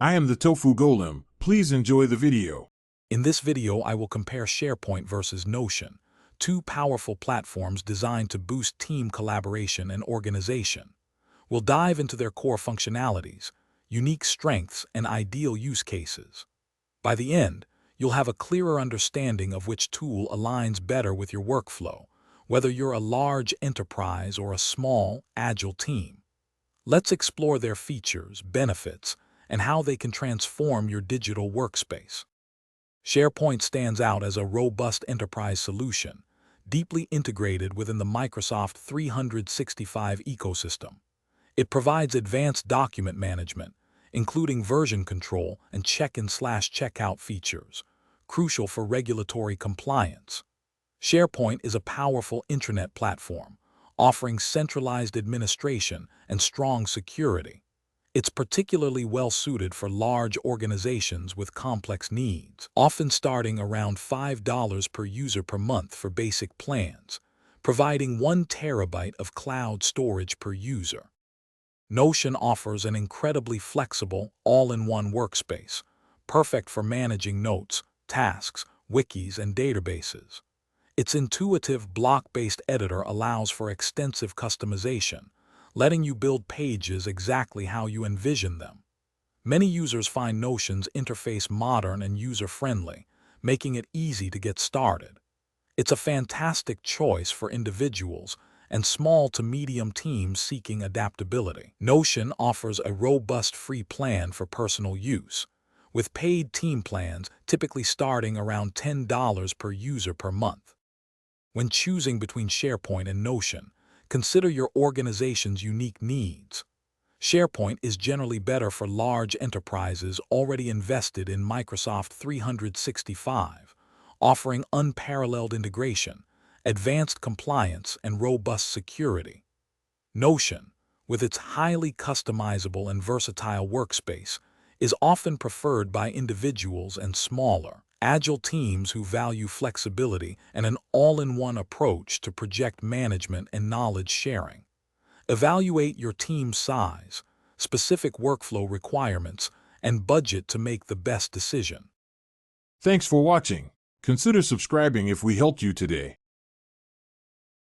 I am the Tofu Golem. Please enjoy the video. In this video, I will compare SharePoint versus Notion, two powerful platforms designed to boost team collaboration and organization. We'll dive into their core functionalities, unique strengths, and ideal use cases. By the end, you'll have a clearer understanding of which tool aligns better with your workflow, whether you're a large enterprise or a small, agile team. Let's explore their features, benefits, and how they can transform your digital workspace. SharePoint stands out as a robust enterprise solution, deeply integrated within the Microsoft 365 ecosystem. It provides advanced document management, including version control and check-in/checkout features, crucial for regulatory compliance. SharePoint is a powerful intranet platform, offering centralized administration and strong security. It's particularly well-suited for large organizations with complex needs, often starting around $5 per user per month for basic plans, providing 1 terabyte of cloud storage per user. Notion offers an incredibly flexible, all-in-one workspace, perfect for managing notes, tasks, wikis, and databases. Its intuitive block-based editor allows for extensive customization, letting you build pages exactly how you envision them. Many users find Notion's interface modern and user-friendly, making it easy to get started. It's a fantastic choice for individuals and small to medium teams seeking adaptability. Notion offers a robust free plan for personal use, with paid team plans typically starting around $10 per user per month. When choosing between SharePoint and Notion, consider your organization's unique needs. SharePoint is generally better for large enterprises already invested in Microsoft 365, offering unparalleled integration, advanced compliance, and robust security. Notion, with its highly customizable and versatile workspace, is often preferred by individuals and smaller, agile teams who value flexibility and an all-in-one approach to project management and knowledge sharing. Evaluate your team's size, specific workflow requirements, and budget to make the best decision. Thanks for watching. Consider subscribing if we helped you today.